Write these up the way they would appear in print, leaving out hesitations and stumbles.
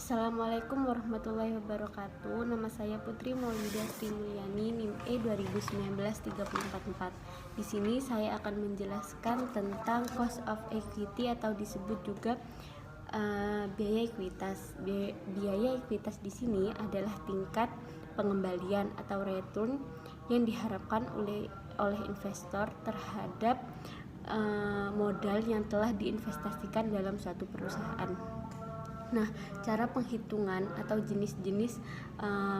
Assalamualaikum warahmatullahi wabarakatuh. Nama saya Putri Maulida Sri Mulyani, NIM E 2019-3444. Di sini saya akan menjelaskan tentang cost of equity atau disebut juga biaya ekuitas. Biaya ekuitas di sini adalah tingkat pengembalian atau return yang diharapkan oleh investor terhadap modal yang telah diinvestasikan dalam suatu perusahaan. Nah, cara penghitungan atau jenis-jenis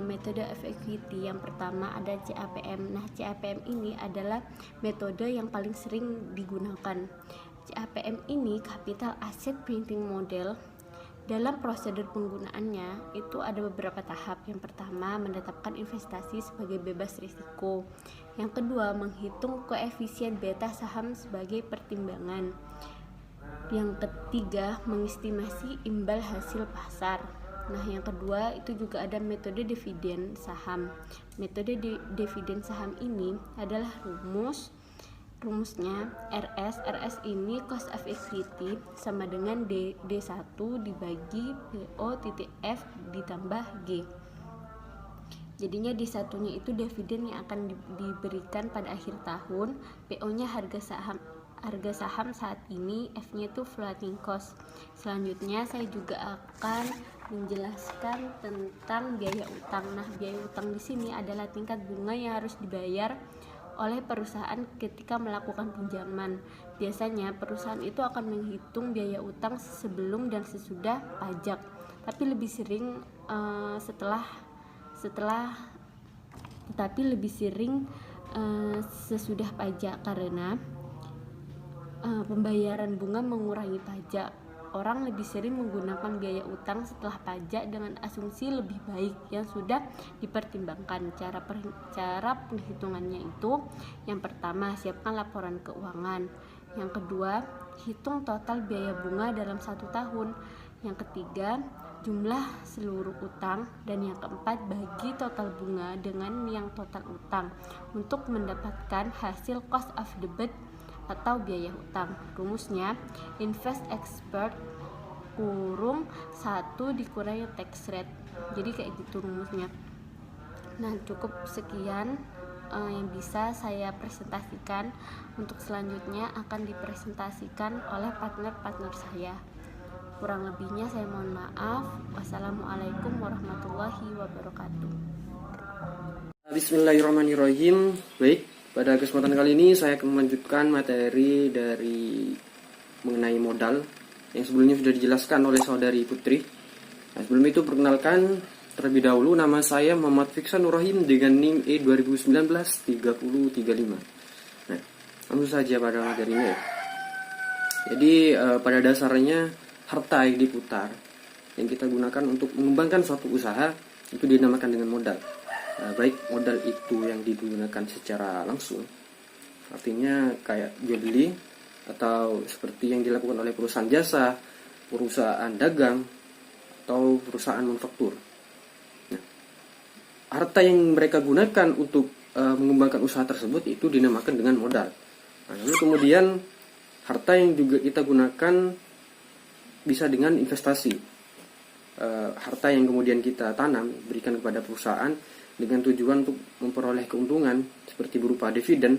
metode of equity yang pertama ada CAPM. Nah, CAPM ini adalah metode yang paling sering digunakan. CAPM ini Capital Asset Printing Model. Dalam prosedur penggunaannya itu ada beberapa tahap. Yang pertama, menetapkan investasi sebagai bebas risiko. Yang kedua, menghitung koefisien beta saham sebagai pertimbangan. Yang ketiga, mengestimasi imbal hasil pasar. Nah, yang kedua itu juga ada metode dividen saham. Metode dividen saham ini adalah rumusnya RS ini cost of equity sama dengan D1 dibagi PO.F ditambah G. Jadinya D1 nya itu dividen yang akan diberikan pada akhir tahun, PO nya harga saham saat ini, F-nya itu floating cost. Selanjutnya saya juga akan menjelaskan tentang biaya utang. Nah, biaya utang di sini adalah tingkat bunga yang harus dibayar oleh perusahaan ketika melakukan pinjaman. Biasanya perusahaan itu akan menghitung biaya utang sebelum dan sesudah pajak, tapi lebih sering sesudah pajak karena pembayaran bunga mengurangi pajak. Orang lebih sering menggunakan biaya utang setelah pajak dengan asumsi lebih baik yang sudah dipertimbangkan. Cara penghitungannya itu, yang pertama, siapkan laporan keuangan. Yang kedua, hitung total biaya bunga dalam 1 tahun. Yang ketiga, jumlah seluruh utang. Dan yang keempat, bagi total bunga dengan yang total utang untuk mendapatkan hasil cost of debit atau biaya hutang. Rumusnya invest expert kurung 1 dikurangi tax rate. Jadi kayak gitu rumusnya. Nah, cukup sekian yang bisa saya presentasikan. Untuk selanjutnya akan dipresentasikan oleh partner-partner saya. Kurang lebihnya saya mohon maaf. Wassalamualaikum warahmatullahi wabarakatuh. Bismillahirrahmanirrahim. Baik, pada kesempatan kali ini saya akan melanjutkan materi dari mengenai modal yang sebelumnya sudah dijelaskan oleh saudari Putri. Nah, sebelum itu perkenalkan terlebih dahulu, nama saya Muhammad Fiksan Nur Rahim dengan NIM E 2019-3035. Nah, langsung saja pada materi ini. Jadi pada dasarnya harta yang diputar yang kita gunakan untuk mengembangkan suatu usaha itu dinamakan dengan modal. Baik modal itu yang digunakan secara langsung, artinya kayak jual beli, atau seperti yang dilakukan oleh perusahaan jasa, perusahaan dagang, atau perusahaan manufaktur. Nah, harta yang mereka gunakan untuk mengembangkan usaha tersebut itu dinamakan dengan modal. Nah, lalu kemudian harta yang juga kita gunakan bisa dengan investasi. Harta yang kemudian kita tanam, berikan kepada perusahaan dengan tujuan untuk memperoleh keuntungan seperti berupa dividen.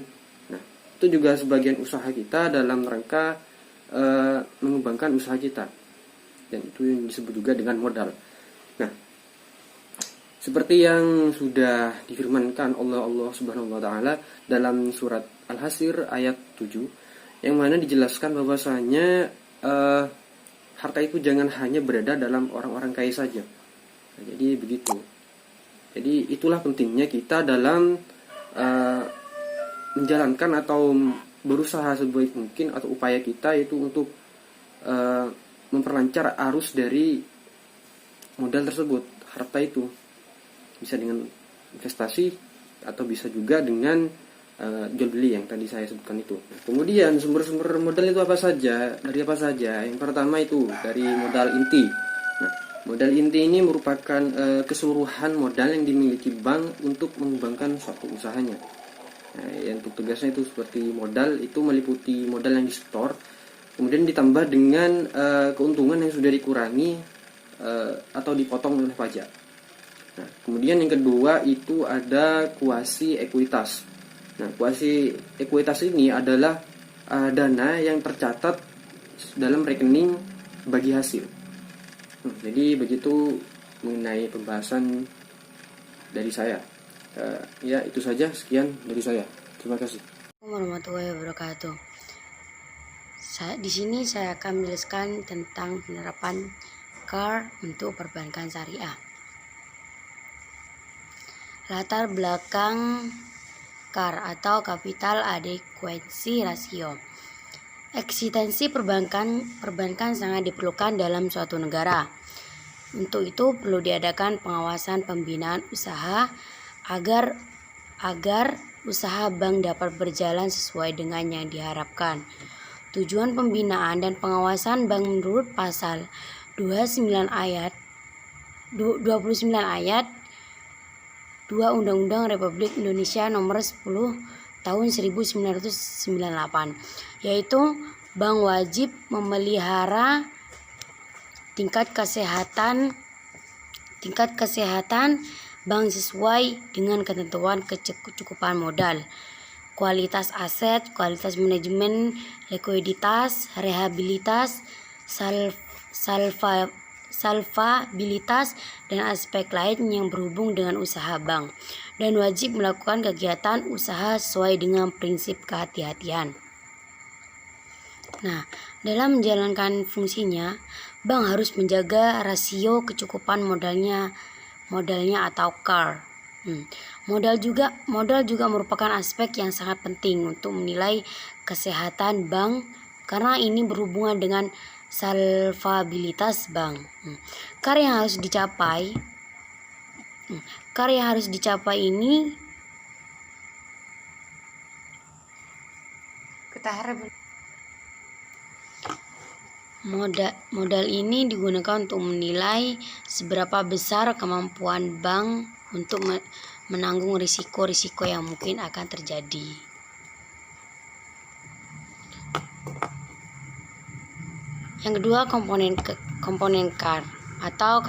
Nah, itu juga sebagian usaha kita dalam rangka mengembangkan usaha kita, dan itu yang disebut juga dengan modal. Nah, seperti yang sudah difirmankan oleh Allah Subhanahu wa taala dalam surat Al-Hasr ayat 7, yang mana dijelaskan bahwasanya harta itu jangan hanya berada dalam orang-orang kaya saja. Nah, jadi begitu. Jadi itulah pentingnya kita dalam menjalankan atau berusaha sebaik mungkin, atau upaya kita itu untuk memperlancar arus dari modal tersebut. Harta itu bisa dengan investasi atau bisa juga dengan jual beli yang tadi saya sebutkan itu. Kemudian sumber-sumber modal itu apa saja? Dari apa saja? Yang pertama itu dari modal inti. Nah, modal inti ini merupakan keseluruhan modal yang dimiliki bank untuk mengembangkan suatu usahanya. Nah, yang untuk tegasnya itu seperti modal itu meliputi modal yang disetor, kemudian ditambah dengan keuntungan yang sudah dikurangi atau dipotong oleh pajak. Nah, kemudian yang kedua itu ada kuasi ekuitas. Nah, kuasi ekuitas ini adalah dana yang tercatat dalam rekening bagi hasil. Jadi begitu mengenai pembahasan dari saya. Ya, itu saja, sekian dari saya. Terima kasih. Warahmatullahi wabarakatuh. Di sini saya akan menjelaskan tentang penerapan CAR untuk perbankan syariah. Latar belakang CAR atau Capital Adequacy Ratio. Eksistensi perbankan sangat diperlukan dalam suatu negara. Untuk itu perlu diadakan pengawasan pembinaan usaha agar usaha bank dapat berjalan sesuai dengan yang diharapkan. Tujuan pembinaan dan pengawasan bank menurut pasal 29 ayat 2 Undang-Undang Republik Indonesia Nomor 10 Tahun 1998, yaitu bank wajib memelihara tingkat kesehatan bank sesuai dengan ketentuan kecukupan modal, kualitas aset, kualitas manajemen, likuiditas, rehabilitas, salvabilitas, dan aspek lain yang berhubung dengan usaha bank, dan wajib melakukan kegiatan usaha sesuai dengan prinsip kehati-hatian. Nah, dalam menjalankan fungsinya, bank harus menjaga rasio kecukupan modalnya atau CAR. Modal juga merupakan aspek yang sangat penting untuk menilai kesehatan bank karena ini berhubungan dengan salvabilitas bank. CAR yang harus dicapai ini modal ini digunakan untuk menilai seberapa besar kemampuan bank untuk menanggung risiko-risiko yang mungkin akan terjadi. Yang kedua, komponen CAR atau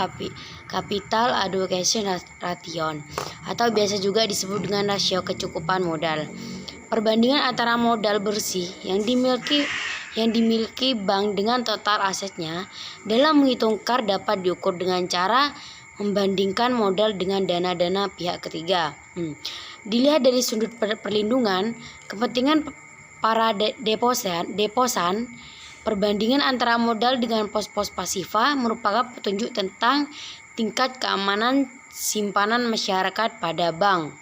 Capital Adequacy Ratio atau biasa juga disebut dengan rasio kecukupan modal. Perbandingan antara modal bersih yang dimiliki bank dengan total asetnya dalam menghitung CAR dapat diukur dengan cara membandingkan modal dengan dana-dana pihak ketiga. Dilihat dari sudut perlindungan kepentingan para deposan, perbandingan antara modal dengan pos-pos pasifa merupakan petunjuk tentang tingkat keamanan simpanan masyarakat pada bank.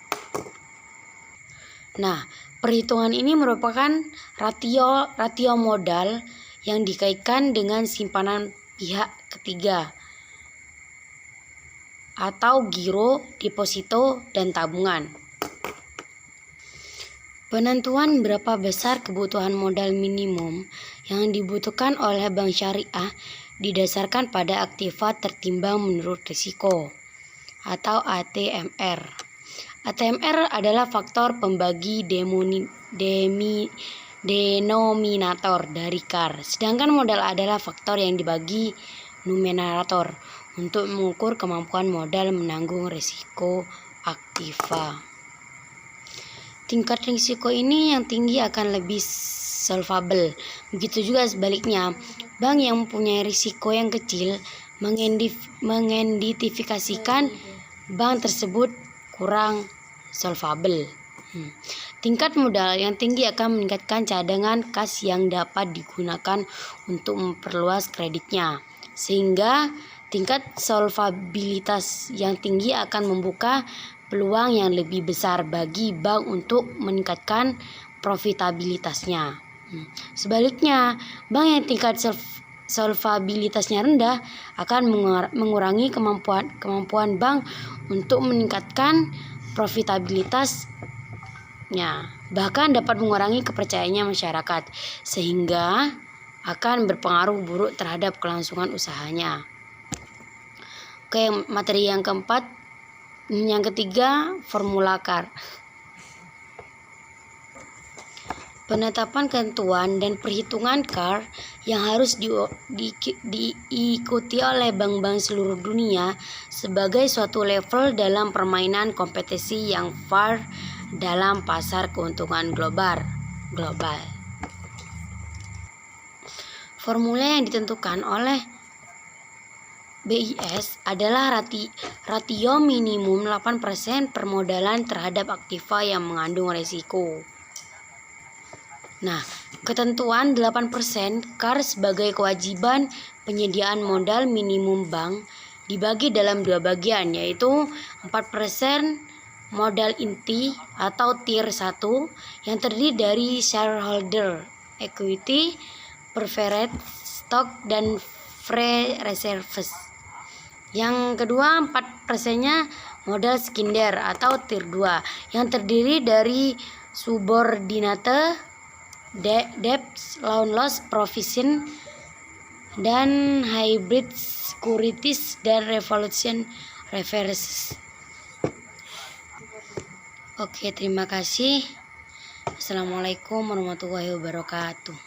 Nah, perhitungan ini merupakan ratio modal yang dikaitkan dengan simpanan pihak ketiga atau giro, deposito, dan tabungan. Penentuan berapa besar kebutuhan modal minimum yang dibutuhkan oleh bank syariah didasarkan pada aktiva tertimbang menurut risiko atau ATMR. ATMR adalah faktor pembagi denominator dari CAR, sedangkan modal adalah faktor yang dibagi numerator untuk mengukur kemampuan modal menanggung risiko aktiva. Tingkat risiko ini yang tinggi akan lebih solvable. Begitu juga sebaliknya, bank yang mempunyai risiko yang kecil mengidentifikasikan bank tersebut kurang solvable. Tingkat modal yang tinggi akan meningkatkan cadangan kas yang dapat digunakan untuk memperluas kreditnya, sehingga tingkat solvabilitas yang tinggi akan membuka peluang yang lebih besar bagi bank untuk meningkatkan profitabilitasnya. Sebaliknya, bank yang tingkat solvabilitasnya rendah akan mengurangi kemampuan bank untuk meningkatkan profitabilitasnya, bahkan dapat mengurangi kepercayaannya masyarakat, sehingga akan berpengaruh buruk terhadap kelangsungan usahanya. Oke, materi yang ketiga, formula CAR. Penetapan ketentuan dan perhitungan CAR yang harus diikuti oleh bank-bank seluruh dunia sebagai suatu level dalam permainan kompetisi yang fair dalam pasar keuntungan global. Formula yang ditentukan oleh BIS adalah rasio minimum 8% permodalan terhadap aktiva yang mengandung risiko. Nah, ketentuan 8% CAR sebagai kewajiban penyediaan modal minimum bank dibagi dalam dua bagian, yaitu 4% modal inti atau tier 1 yang terdiri dari shareholder equity, preferred stock, dan free reserves. Yang kedua 4%-nya modal sekunder atau tier 2 yang terdiri dari subordinate, debt, loan loss provision, dan hybrid securities dan revolution reverse. Oke, terima kasih. Assalamualaikum warahmatullahi wabarakatuh.